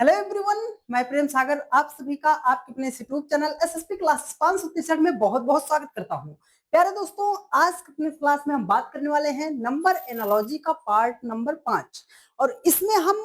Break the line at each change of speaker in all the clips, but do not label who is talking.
Hello everyone, मैं प्रेम सागर आप सभी का आपके अपने यूट्यूब चैनल एसएसपी क्लास 563 में बहुत बहुत स्वागत करता हूं। प्यारे दोस्तों, आज की अपनी क्लास में हम बात करने वाले हैं नंबर एनालॉजी का पार्ट नंबर 5 और इसमें हम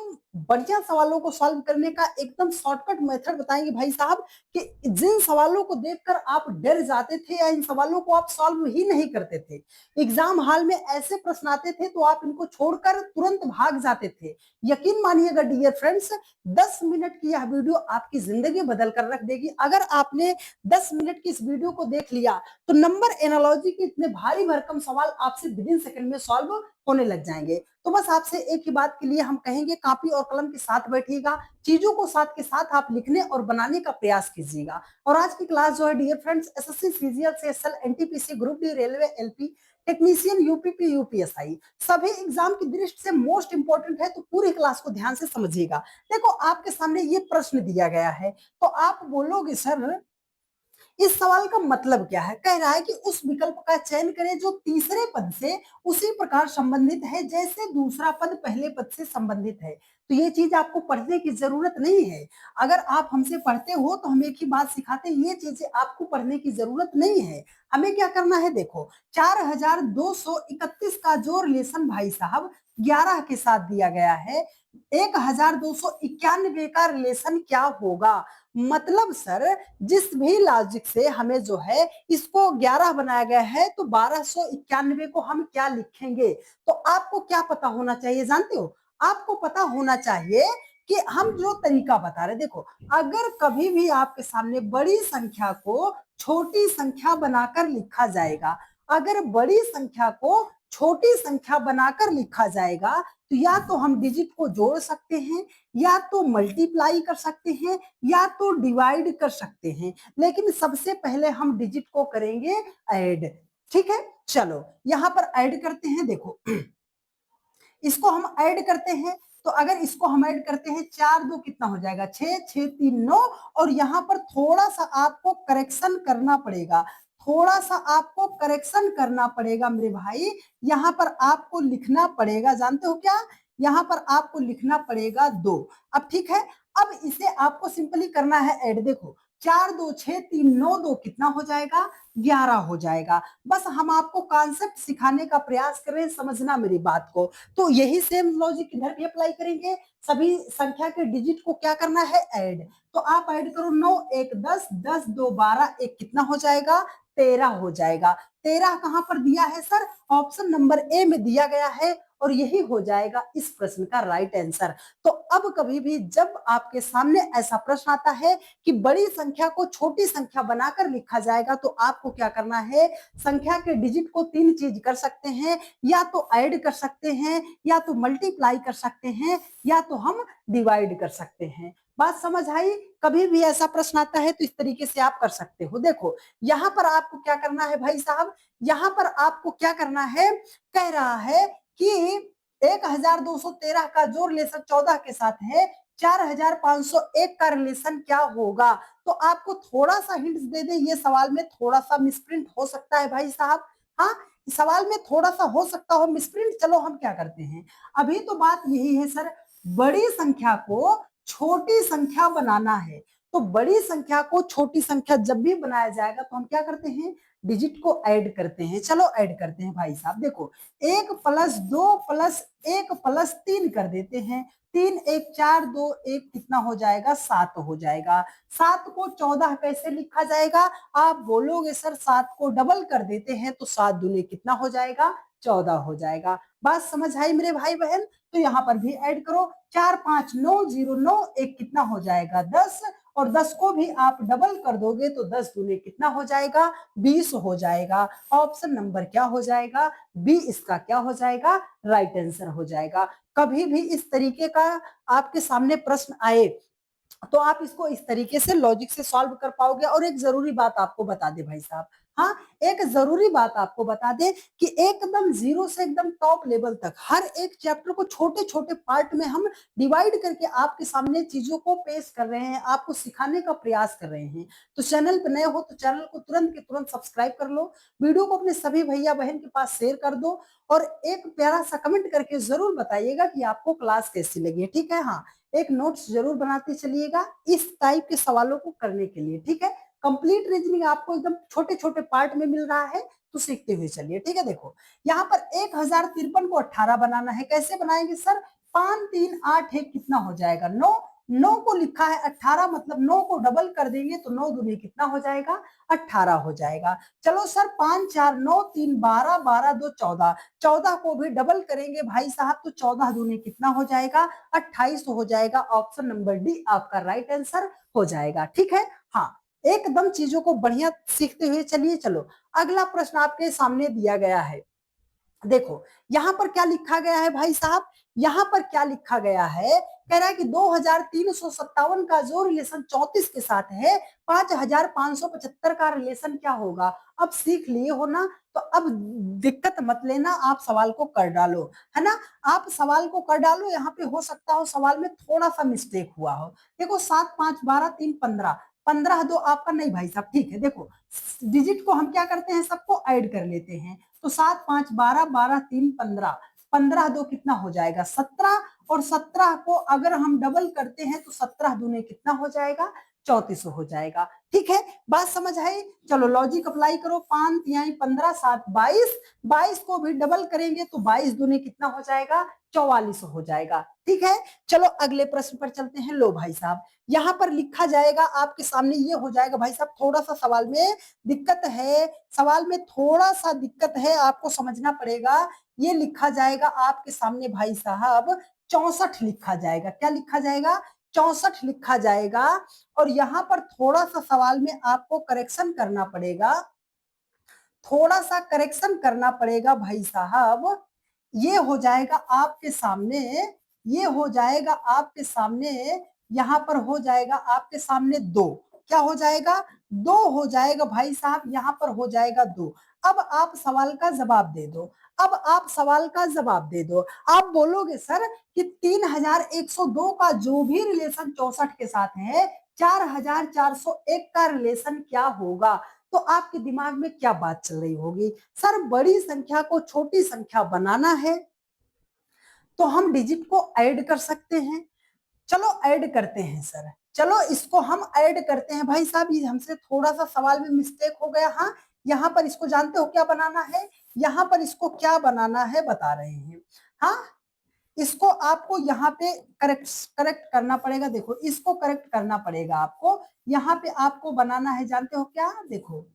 बढ़िया सवालों को सॉल्व करने का एकदम शॉर्टकट मेथड बताएंगे भाई साहब कि जिन सवालों को देखकर आप डर जाते थे या इन सवालों को आप सॉल्व ही नहीं करते थे। एग्जाम हॉल में ऐसे प्रश्न आते थे तो आप इनको छोड़कर तुरंत भाग जाते थे। यकीन मानिएगा डियर फ्रेंड्स, 10 मिनट की यह वीडियो आपकी जिंदगी बदल कर रख देगी। अगर आपने 10 मिनट की इस वीडियो को देख लिया तो नंबर एनालॉजी के इतने भारी भरकम सवाल आपसे विद इन सेकंड में सॉल्व होने लग जाएंगे। तो बस आपसे एक ही बात के लिए हम कहेंगे, कॉपी और कलम के साथ बैठिएगा, चीजों को साथ के साथ आप लिखने और बनाने का प्रयास कीजिएगा। और आज की क्लास जो है dear friends, SSC, CGL, CSL, NTPC, group D, railway, LP, technician, UPP, UPSI सभी एग्जाम की दृष्टि से मोस्ट इंपोर्टेंट है। तो पूरी क्लास को ध्यान से समझिएगा। देखो, आपके सामने ये प्रश्न दिया गया है तो आप बोलोगे सर इस सवाल का मतलब क्या है। कह रहा है कि उस विकल्प का चयन करें जो तीसरे पद से उसी प्रकार संबंधित है जैसे दूसरा पद पहले पद से संबंधित है। तो ये चीज आपको पढ़ने की जरूरत नहीं है। अगर आप हमसे पढ़ते हो तो हम एक ही बात सिखाते हैं, ये चीजें आपको पढ़ने की जरूरत नहीं है। हमें क्या करना है, देखो 4231 का जो रिलेशन भाई साहब 11 के साथ दिया गया है, 1291 का रिलेशन क्या होगा। मतलब सर, जिस भी लॉजिक से हमें जो है इसको 11 बनाया गया है तो 1291 को हम क्या लिखेंगे। तो आपको क्या पता होना चाहिए जानते हो, आपको पता होना चाहिए कि हम जो तरीका बता रहे, देखो अगर कभी भी आपके सामने बड़ी संख्या को छोटी संख्या बनाकर लिखा जाएगा, अगर बड़ी संख्या को छोटी संख्या बनाकर लिखा जाएगा तो या तो हम डिजिट को जोड़ सकते हैं, या तो मल्टीप्लाई कर सकते हैं, या तो डिवाइड कर सकते हैं। लेकिन सबसे पहले हम डिजिट को करेंगे ऐड। ठीक है, चलो यहां पर ऐड करते हैं। देखो इसको हम ऐड करते हैं तो अगर इसको हम ऐड करते हैं, 4 2 कितना हो जाएगा, 6, 6 3 9। और यहाँ पर थोड़ा सा आपको करेक्शन करना पड़ेगा, थोड़ा सा आपको करेक्शन करना पड़ेगा मेरे भाई। यहाँ पर आपको लिखना पड़ेगा, जानते हो क्या, यहाँ पर आपको लिखना पड़ेगा 2। अब ठीक है, अब इसे आपको सिंपली करना है ऐड। देखो 4 2 6 3 9 2 कितना हो जाएगा, 11 हो जाएगा। बस हम आपको कॉन्सेप्ट सिखाने का प्रयास कर रहे हैं, समझना मेरी बात को। तो यही सेम लॉजिक इधर भी अप्लाई करेंगे। सभी संख्या के डिजिट को क्या करना है, ऐड। तो आप ऐड करो, 9 1 10, 10 2 12, एक कितना हो जाएगा, 13 हो जाएगा। 13 कहां पर दिया है सर, ऑप्शन नंबर ए में दिया गया है और यही हो जाएगा इस प्रश्न का राइट आंसर। तो अब कभी भी जब आपके सामने ऐसा प्रश्न आता है कि बड़ी संख्या को छोटी संख्या बनाकर लिखा जाएगा तो आपको क्या करना है, संख्या के डिजिट को 3 चीज कर सकते हैं, या तो ऐड कर सकते हैं, या तो मल्टीप्लाई कर सकते हैं, या तो हम डिवाइड कर सकते हैं। बात समझ आई। कभी भी ऐसा प्रश्न आता है तो इस तरीके से आप कर सकते हो। देखो यहां पर आपको क्या करना है भाई साहब, यहां पर आपको क्या करना है, कह रहा है कि 1213 का जो रिलेशन 14 के साथ है, 4501 का रिलेशन क्या होगा। तो आपको थोड़ा सा हिंट्स दे दे, ये सवाल में थोड़ा सा मिसप्रिंट हो सकता है भाई साहब। हाँ, सवाल में थोड़ा सा हो सकता हो मिसप्रिंट। चलो हम क्या करते हैं, अभी तो बात यही है सर, बड़ी संख्या को छोटी संख्या बनाना है। तो बड़ी संख्या को छोटी संख्या जब भी बनाया जाएगा तो हम क्या करते हैं, डिजिट को ऐड करते हैं। चलो ऐड करते हैं भाई साहब। देखो 1 + 2 + 1 + 3 कर देते हैं। 3 1 4 2 1 कितना हो जाएगा, 7 हो जाएगा। 7 को 14 कैसे लिखा जाएगा, आप बोलोगे सर 7 को डबल कर देते हैं तो 7 दूनी कितना हो जाएगा, 14 हो जाएगा। बात समझ आई मेरे भाई बहन। तो यहाँ पर भी ऐड करो, 4 5 9 0 9 1 कितना हो जाएगा, 10। और 10 को भी आप डबल कर दोगे तो 10 दूनी कितना हो जाएगा, 20 हो जाएगा। ऑप्शन नंबर क्या हो जाएगा, बी इसका क्या हो जाएगा, राइट आंसर हो जाएगा। कभी भी इस तरीके का आपके सामने प्रश्न आए तो आप इसको इस तरीके से लॉजिक से सॉल्व कर पाओगे। और एक जरूरी बात आपको बता दे भाई साहब, हाँ एक जरूरी बात आपको बता दे कि एकदम जीरो से एकदम टॉप लेवल तक हर एक चैप्टर को छोटे छोटे पार्ट में हम डिवाइड करके आपके सामने चीजों को पेश कर रहे हैं, आपको सिखाने का प्रयास कर रहे हैं। तो चैनल पर नए हो तो चैनल को तुरंत के तुरंत सब्सक्राइब कर लो, वीडियो को अपने सभी भैया बहन के पास शेयर कर दो, और एक प्यारा सा कमेंट करके जरूर बताइएगा कि आपको क्लास कैसी लगी है। ठीक है, हाँ एक नोट्स जरूर बनाते चलिएगा इस टाइप के सवालों को करने के लिए, ठीक है। कंप्लीट रीजनिंग आपको एकदम छोटे छोटे पार्ट में मिल रहा है, तो सीखते हुए चलिए, ठीक है। देखो यहाँ पर 1053 को 18 बनाना है, कैसे बनाएंगे सर? 5 3 8 1 कितना हो जाएगा? 9। 9 को लिखा है 18, मतलब 9 को डबल कर देंगे तो 9 दूनी कितना हो जाएगा? 18 हो जाएगा। चलो सर 5 4 9 3 12, 12 2 14, 14 को भी डबल करेंगे भाई साहब तो 14 दूनी कितना हो जाएगा? 28 हो जाएगा। ऑप्शन नंबर डी आपका राइट आंसर हो जाएगा, ठीक है। हाँ, एकदम चीजों को बढ़िया सीखते हुए चलिए। चलो अगला प्रश्न आपके सामने दिया गया है। देखो यहाँ पर क्या लिखा गया है भाई साहब? यहाँ पर क्या लिखा गया है? कह रहा है कि 2357 का जो रिलेशन 34 के साथ है, 5575 का रिलेशन क्या होगा? अब सीख लिए हो ना, तो अब दिक्कत मत लेना, आप सवाल को कर डालो, है ना। आप सवाल को कर डालो, यहाँ पे हो सकता हो सवाल में थोड़ा सा मिस्टेक हुआ हो। देखो 7 5 12 3 15, 15 2 आपका नहीं भाई साहब, ठीक है। देखो डिजिट को हम क्या करते हैं, सबको ऐड कर लेते हैं, तो 7 5 12, 12 3 15, 15 2 कितना हो जाएगा? 17, और 17 को अगर हम डबल करते हैं तो 17 दूने कितना हो जाएगा? 34 हो जाएगा, ठीक है। बात समझ आई? चलो लॉजिक अप्लाई करो। 5 तिहाई 15, 7 22, 22 को भी डबल करेंगे तो 22 दूने कितना हो जाएगा? 44 हो जाएगा, ठीक है। चलो अगले प्रश्न पर चलते हैं। लो भाई साहब यहाँ पर लिखा जाएगा आपके सामने, ये हो जाएगा भाई साहब, थोड़ा सा सवाल में दिक्कत है, सवाल में थोड़ा सा दिक्कत है, आपको समझना पड़ेगा। ये लिखा जाएगा आपके सामने भाई साहब 64 लिखा जाएगा। क्या लिखा जाएगा? 64 लिखा जाएगा। और यहाँ पर थोड़ा सा सवाल में आपको करेक्शन करना पड़ेगा, थोड़ा सा करेक्शन करना पड़ेगा भाई साहब। ये हो जाएगा आपके सामने, ये हो जाएगा आपके सामने, यहाँ पर हो जाएगा आपके सामने 2। क्या हो जाएगा? 2 हो जाएगा भाई साहब, यहाँ पर हो जाएगा 2। अब आप सवाल का जवाब दे दो, अब आप सवाल का जवाब दे दो। आप बोलोगे सर कि 3102 का जो भी रिलेशन 64 के साथ है, 4401 का रिलेशन क्या होगा? तो आपके दिमाग में क्या बात चल रही होगी? सर बड़ी संख्या को छोटी संख्या बनाना है तो हम डिजिट को ऐड कर सकते हैं। चलो ऐड करते हैं सर, चलो इसको हम ऐड करते हैं भाई साहब। ये हमसे थोड़ा सा सवाल में मिस्टेक हो गया। हाँ, यहाँ पर इसको जानते हो क्या बनाना है? यहाँ पर इसको क्या बनाना है बता रहे हैं। हाँ, इसको आपको यहाँ पे करेक्ट करेक्ट करना पड़ेगा। देखो इसको करेक्ट करना पड़ेगा आपको। यहाँ पे आपको बनाना है, जानते हो क्या? देखो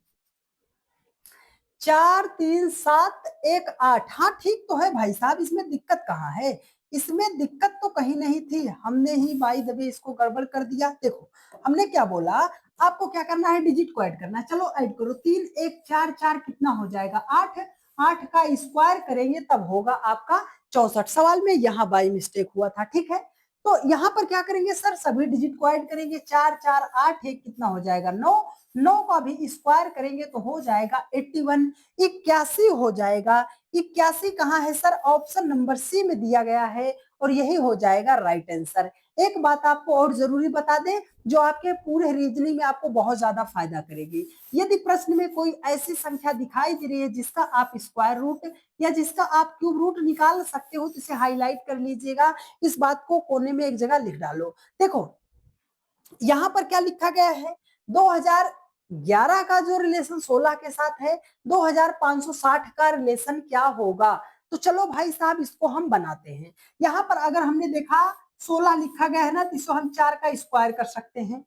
4 3 7 1 8। हाँ ठीक तो है भाई साहब, इसमें दिक्कत कहाँ है? इसमें दिक्कत तो कहीं नहीं थी, हमने ही बाई द वे इसको गड़बड़ कर दिया। देखो हमने क्या बोला, आपको क्या करना है? डिजिट को ऐड करना है। चलो ऐड करो, 3 1 4, 4 कितना हो जाएगा? 8। 8 का स्क्वायर करेंगे तब होगा आपका 64। सवाल में यहाँ बाई मिस्टेक हुआ था, ठीक है। तो यहाँ पर क्या करेंगे सर? सभी डिजिट को ऐड करेंगे। 4 4 8 1 कितना हो जाएगा? 9। 9 का भी स्क्वायर करेंगे तो हो जाएगा 81। 81 हो जाएगा। 81 कहाँ है सर? ऑप्शन नंबर सी में दिया गया है, और यही हो जाएगा राइट आंसर। एक बात आपको और जरूरी बता दें, जो आपके पूरे रीजनिंग में आपको बहुत ज्यादा फायदा करेगी। यदि प्रश्न में कोई ऐसी संख्या दिखाई दे रही है जिसका आप स्क्वायर रूट या जिसका आप क्यूब रूट निकाल सकते हो, तो इसे हाईलाइट कर लीजिएगा। इस बात को कोने में एक जगह लिख डालो। देखो यहाँ पर क्या लिखा गया है? 2011 का जो रिलेशन 16 के साथ है, 2560 का रिलेशन क्या होगा? तो चलो भाई साहब इसको हम बनाते हैं। यहाँ पर अगर हमने देखा 16 लिखा गया है ना, तो इसको हम 4 का स्क्वायर कर सकते हैं।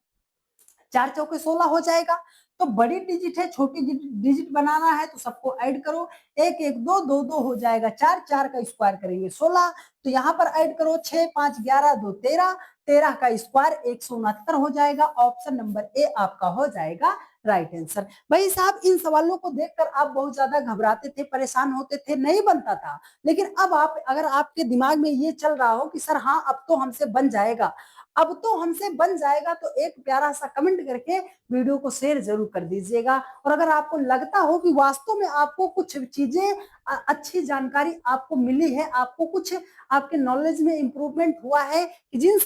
4 चौके 16 हो जाएगा। तो बड़ी डिजिट है, छोटी डिजिट बनाना है तो सबको ऐड करो। 1 1 2 2 2 हो जाएगा 4, 4 का स्क्वायर करेंगे 16। तो यहाँ पर ऐड करो 6 5 11 2 13, 13 का स्क्वायर 169 हो जाएगा। ऑप्शन नंबर ए आपका हो जाएगा राइट आंसर। भाई साहब इन सवालों को देखकर आप बहुत ज्यादा घबराते थे, परेशान होते थे, नहीं बनता था। लेकिन अब आप, अगर आपके दिमाग में ये चल रहा हो कि सर हाँ अब तो हमसे बन जाएगा, अब तो हमसे बन जाएगा, तो एक प्यारा सा कमेंट करके वीडियो को शेयर जरूर कर दीजिएगा। और अगर आपको लगता हो कि वास्तव में आपको कुछ चीजें, अच्छी जानकारी आपको मिली है, आपको कुछ आपके नॉलेज में इंप्रूवमेंट हुआ है, कि जिन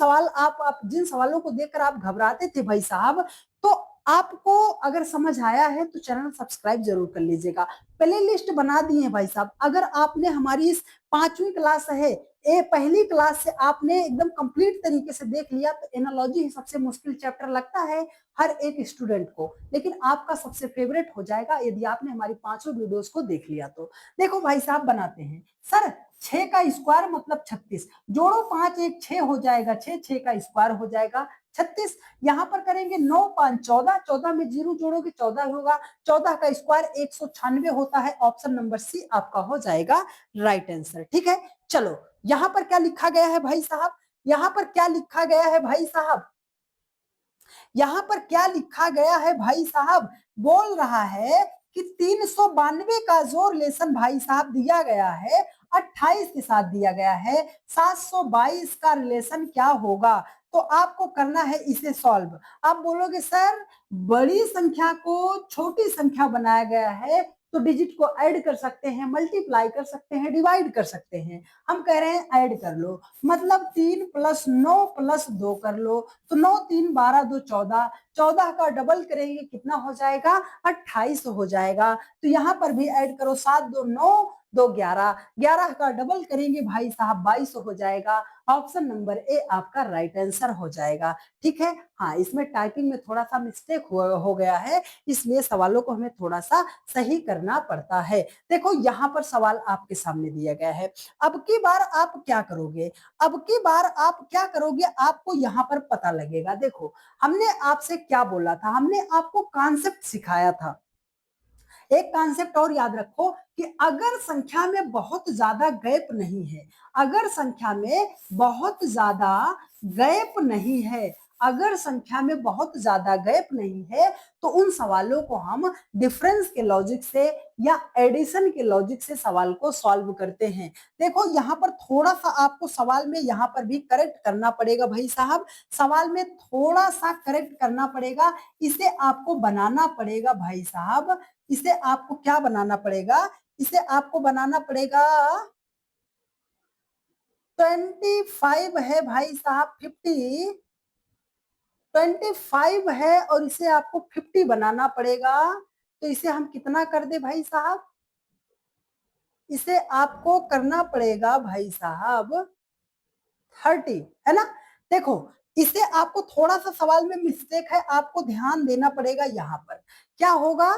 सवालों को देखकर आप घबराते थे भाई साहब, तो आपको अगर समझ आया है तो चैनल सब्सक्राइब जरूर कर लीजिएगा। प्ले लिस्ट बना दी है भाई साहब। अगर आपने हमारी इस 5वीं क्लास है ए पहली क्लास से आपने एकदम कंप्लीट तरीके से देख लिया तो एनालॉजी ही सबसे मुश्किल चैप्टर लगता है हर एक स्टूडेंट को, लेकिन आपका सबसे फेवरेट हो जाएगा यदि आपने हमारी पांचों वीडियोस को देख लिया तो। देखो भाई साहब बनाते हैं। सर 6 का स्क्वायर मतलब 36, जोड़ो 5 1 6 हो जाएगा 6, 6 का स्क्वायर हो जाएगा 36। यहाँ पर करेंगे 9 5 14, 14 में जीरो जोड़ोगे 14 होगा, 14 का स्क्वायर 196 होता है। ऑप्शन नंबर सी आपका हो जाएगा राइट आंसर। ठीक है, चलो यहाँ पर क्या लिखा गया है भाई साहब, यहाँ पर क्या लिखा गया है भाई साहब, यहाँ पर क्या लिखा गया है भाई साहब, बोल रहा है कि 392 का जो रिलेशन भाई साहब दिया गया है 28 के साथ दिया गया है, 722 का रिलेशन क्या होगा। तो आपको करना है इसे सॉल्व। आप बोलोगे सर बड़ी संख्या को छोटी संख्या बनाया गया है तो डिजिट को ऐड कर सकते हैं, मल्टीप्लाई कर सकते हैं, डिवाइड कर सकते हैं। हम कह रहे हैं ऐड कर लो, मतलब 3 + 9 + 2 कर लो, तो 9 3 12 2 14, 14 का डबल करेंगे कितना हो जाएगा 28 हो जाएगा। तो यहाँ पर भी ऐड करो, 7 2 9 2 11, 11 का डबल करेंगे भाई साहब 22 हो जाएगा। ऑप्शन नंबर ए आपका राइट आंसर हो जाएगा। ठीक है, हाँ इसमें टाइपिंग में थोड़ा सा मिस्टेक हो गया है, इसलिए सवालों को हमें थोड़ा सा सही करना पड़ता है। देखो यहाँ पर सवाल आपके सामने दिया गया है, अब की बार आप क्या करोगे, अब की बार आप क्या करोगे आपको यहाँ पर पता लगेगा। देखो हमने आपसे क्या बोला था, हमने आपको कॉन्सेप्ट सिखाया था। एक कॉन्सेप्ट और याद रखो कि अगर संख्या में बहुत ज्यादा गैप नहीं है, अगर संख्या में बहुत ज्यादा गैप नहीं है, अगर संख्या में बहुत ज्यादा गैप नहीं है तो उन सवालों को हम डिफरेंस के लॉजिक से या एडिशन के लॉजिक से सवाल को सॉल्व करते हैं। देखो यहाँ पर थोड़ा सा आपको सवाल में यहाँ पर भी करेक्ट करना पड़ेगा भाई साहब, सवाल में थोड़ा सा करेक्ट करना पड़ेगा, इसे आपको बनाना पड़ेगा भाई साहब, इसे आपको क्या बनाना पड़ेगा, इसे आपको बनाना पड़ेगा 25 है भाई साहब, 50 25 है और इसे आपको 50 बनाना पड़ेगा। तो इसे हम कितना कर दे भाई साहब, इसे आपको करना पड़ेगा भाई साहब 30, है ना। देखो इसे आपको थोड़ा सा सवाल में मिस्टेक है, आपको ध्यान देना पड़ेगा। यहाँ पर क्या होगा,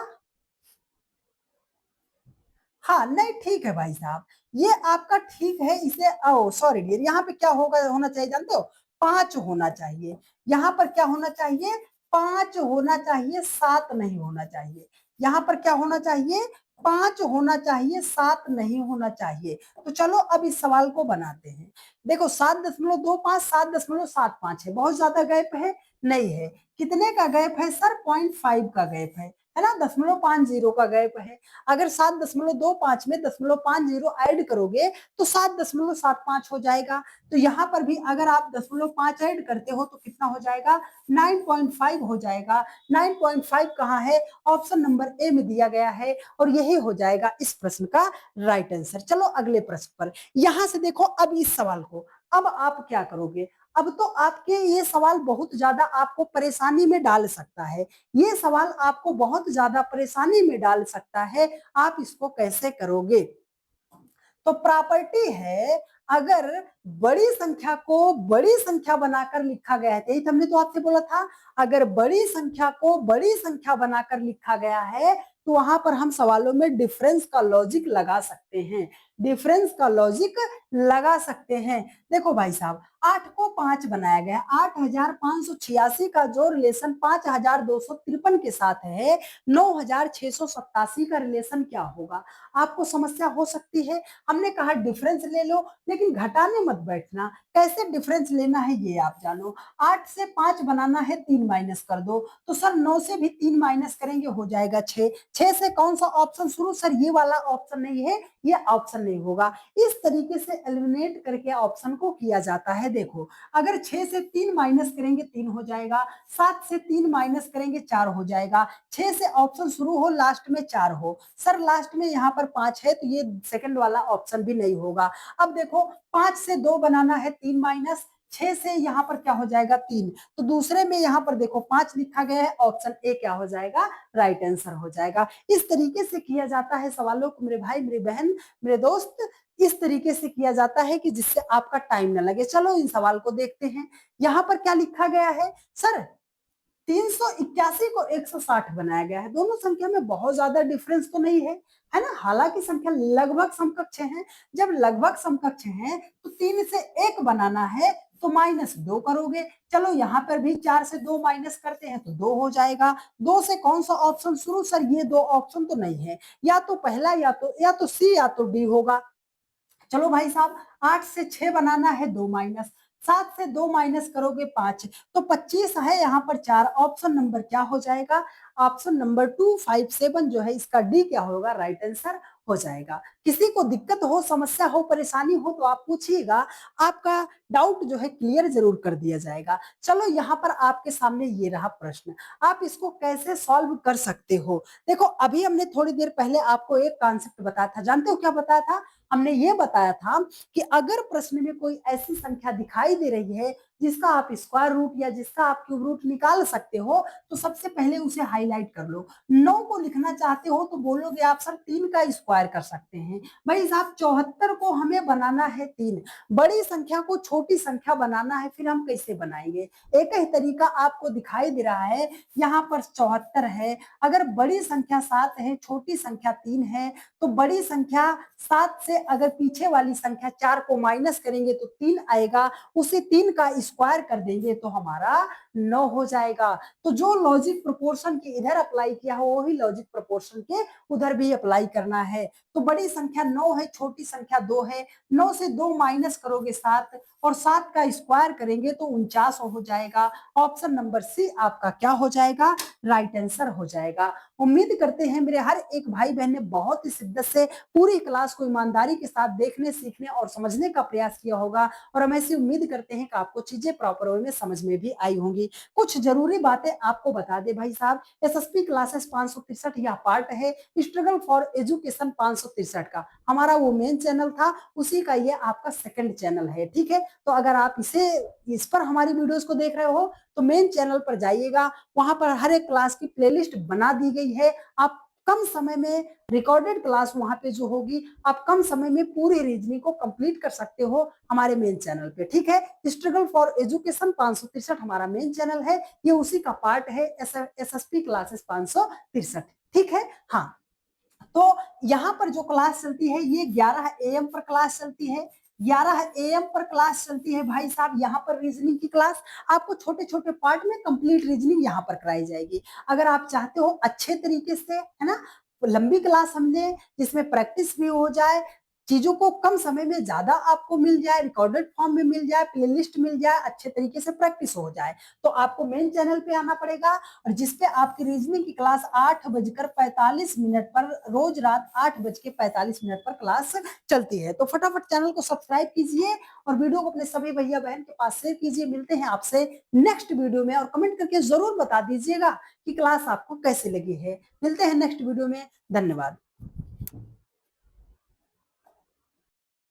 हाँ नहीं ठीक है भाई साहब, ये आपका ठीक है। इसे ओ सॉरी डियर, यहाँ पे क्या होगा होना चाहिए जानते हो, 5 होना चाहिए। यहाँ पर क्या होना चाहिए, 5 होना चाहिए, 7 नहीं होना चाहिए। यहाँ पर क्या होना चाहिए, 5 होना चाहिए, 7 नहीं होना चाहिए। तो चलो अब इस सवाल को बनाते हैं। देखो 7.25 7.75 है, बहुत ज्यादा गैप है नहीं है। कितने का गैप है सर, 0.5 का गैप है ना, 0.50 का गैप है। अगर 7.25 में 0.50 ऐड करोगे तो 7.75 हो जाएगा। तो यहाँ पर भी अगर आप 0.5 ऐड करते हो तो कितना हो जाएगा, 9.5 हो जाएगा। 9.5 कहाँ है, ऑप्शन नंबर ए में दिया गया है और यही हो जाएगा इस प्रश्न का राइट आंसर। चलो अगले प्रश्न पर, यहां से देखो अब इस सवाल को, अब आप क्या करोगे, अब तो आपके ये सवाल बहुत ज्यादा आपको परेशानी में डाल सकता है, ये सवाल आपको बहुत ज्यादा परेशानी में डाल सकता है। आप इसको कैसे करोगे, तो प्रॉपर्टी है अगर बड़ी संख्या को बड़ी संख्या बनाकर लिखा गया है, यही हमने तो आपसे बोला था, अगर बड़ी संख्या को बड़ी संख्या बनाकर लिखा गया है तो वहां पर हम सवालों में डिफरेंस का लॉजिक लगा सकते हैं, डिफरेंस का लॉजिक लगा सकते हैं। देखो भाई साहब 8 को 5 बनाया गया, 8586 का जो रिलेशन 5253 के साथ है, 9687 का रिलेशन क्या होगा। आपको समस्या हो सकती है, हमने कहा डिफरेंस ले लो लेकिन घटाने मत बैठना, कैसे डिफरेंस लेना है ये आप जानो। 8 से 5 बनाना है, 3 माइनस कर दो, तो सर 9 से भी 3 माइनस करेंगे हो जाएगा 6, 6 से कौन सा ऑप्शन शुरू, सर ये वाला ऑप्शन नहीं है, ये ऑप्शन नहीं होगा। इस तरीके से एलिमिनेट करके ऑप्शन को किया जाता है। देखो अगर 6 से 3 माइनस करेंगे 3 हो जाएगा, 7 से 3 माइनस करेंगे 4 हो जाएगा, 6 से ऑप्शन शुरू हो लास्ट में 4 हो, सर लास्ट में यहाँ पर 5 है तो ये सेकंड वाला ऑप्शन भी नहीं होगा। अब देखो 5 से 2 बनाना है 3 माइनस, 6 से यहाँ पर क्या हो जाएगा 3, तो दूसरे में यहाँ पर देखो 5 लिखा गया है, ऑप्शन ए क्या हो जाएगा, राइट आंसर हो जाएगा। इस तरीके से किया जाता है सवालों को मेरे भाई, मेरी बहन, मेरे दोस्त, इस तरीके से किया जाता है कि जिससे आपका टाइम ना लगे। चलो इन सवाल को देखते हैं। यहाँ पर क्या लिखा गया है सर, 381 को 160 बनाया गया है। दोनों संख्या में बहुत ज्यादा डिफरेंस तो नहीं है ना। हालांकि संख्या लगभग समकक्ष है। जब लगभग समकक्ष है तो 3 से 1 बनाना है तो -2 करोगे। चलो यहाँ पर भी 4 से 2 माइनस करते हैं तो 2 हो जाएगा। 2 से कौन सा ऑप्शन शुरू सर, ये 2 ऑप्शन तो नहीं है, या तो पहला या तो सी या तो डी होगा। चलो भाई साहब, 8 से 6 बनाना है 2 माइनस, 7 से 2 माइनस करोगे 5, तो 25 है यहाँ पर 4। ऑप्शन नंबर क्या हो जाएगा, ऑप्शन नंबर 257 जो है इसका डी क्या होगा, राइट आंसर हो जाएगा। किसी को दिक्कत हो, समस्या हो, परेशानी हो तो आप पूछिएगा, आपका डाउट जो है क्लियर जरूर कर दिया जाएगा। चलो यहाँ पर आपके सामने ये रहा प्रश्न, आप इसको कैसे सॉल्व कर सकते हो। देखो अभी हमने थोड़ी देर पहले आपको एक कॉन्सेप्ट बताया था, जानते हो क्या बताया था, हमने ये बताया था कि अगर प्रश्न में कोई ऐसी संख्या दिखाई दे रही है जिसका आप स्क्वायर रूट या जिसका आप क्यूब रूट निकाल सकते हो, तो सबसे पहले उसे हाईलाइट कर लो। 9 को लिखना चाहते हो तो बोलोगे आप सर 3 का स्क्वायर कर सकते हैं। भाई साहब 74 को हमें बनाना है 3, बड़ी संख्या को छोटी संख्या बनाना है, फिर हम कैसे बनाएंगे। एक ही तरीका आपको दिखाई दे रहा है, यहाँ पर 74 है, अगर बड़ी संख्या 7 है, छोटी संख्या 3 है, तो बड़ी संख्या 7 से अगर पीछे वाली संख्या 4 को माइनस करेंगे तो 3 आएगा, उसे 3 का स्क्वायर कर देंगे तो हमारा 9 हो जाएगा। तो जो लॉजिक प्रोपोर्शन के इधर अप्लाई किया हो वही लॉजिक प्रोपोर्शन के उधर भी अप्लाई करना है। तो बड़ी संख्या 9 है, छोटी संख्या 2 है, 9 से 2 माइनस करोगे 7 और 7 का स्क्वायर करेंगे तो 49 हो जाएगा। ऑप्शन नंबर सी आपका क्या हो जाएगा, राइट आंसर हो जाएगा। उम्मीद करते हैं मेरे हर एक भाई बहन ने बहुत ही शिद्दत से पूरी क्लास को ईमानदारी के साथ देखने, सीखने और समझने का प्रयास किया होगा, और हम ऐसी उम्मीद करते हैं कि आपको चीजें प्रॉपर वे में समझ में भी आई होंगी। कुछ जरूरी बातें आपको बता दे भाई साहब, एसएसपी क्लासेस 563 यह पार्ट है स्ट्रगल फॉर एजुकेशन 563 का, हमारा वो मेन चैनल था, उसी का ये आपका सेकंड चैनल है। ठीक है, तो अगर आप इस पर हमारी वीडियोस को देख रहे हो तो मेन चैनल पर जाइएगा, वहां पर हर एक क्लास की प्लेलिस्ट बना दी गई है। आप कम समय में रिकॉर्डेड क्लास वहां पे जो होगी, आप कम समय में पूरी रीजनिंग को कंप्लीट कर सकते हो हमारे मेन चैनल पे। ठीक है, स्ट्रगल फॉर एजुकेशन 563 हमारा मेन चैनल है, ये उसी का पार्ट है, एसएसपी क्लासेस 563। ठीक है, हाँ, तो यहाँ पर जो क्लास चलती है ये 11 AM पर क्लास चलती है, 11 AM पर क्लास चलती है भाई साहब। यहाँ पर रीजनिंग की क्लास आपको छोटे छोटे पार्ट में कंप्लीट रीजनिंग यहाँ पर कराई जाएगी। अगर आप चाहते हो अच्छे तरीके से, है ना, लंबी क्लास समझे जिसमें प्रैक्टिस भी हो जाए, चीजों को कम समय में ज्यादा आपको मिल जाए, रिकॉर्डेड फॉर्म में मिल जाए, प्लेलिस्ट मिल जाए, अच्छे तरीके से प्रैक्टिस हो जाए, तो आपको मेन चैनल पे आना पड़ेगा, और जिसपे आपकी रीजनिंग की क्लास 8:45 पर रोज रात 8:45 पर क्लास चलती है। तो फटाफट चैनल को सब्सक्राइब कीजिए और वीडियो को अपने सभी भैया बहन के पास शेयर कीजिए। मिलते हैं आपसे नेक्स्ट वीडियो में, और कमेंट करके जरूर बता दीजिएगा कि क्लास आपको कैसे लगी है। मिलते हैं नेक्स्ट वीडियो में, धन्यवाद।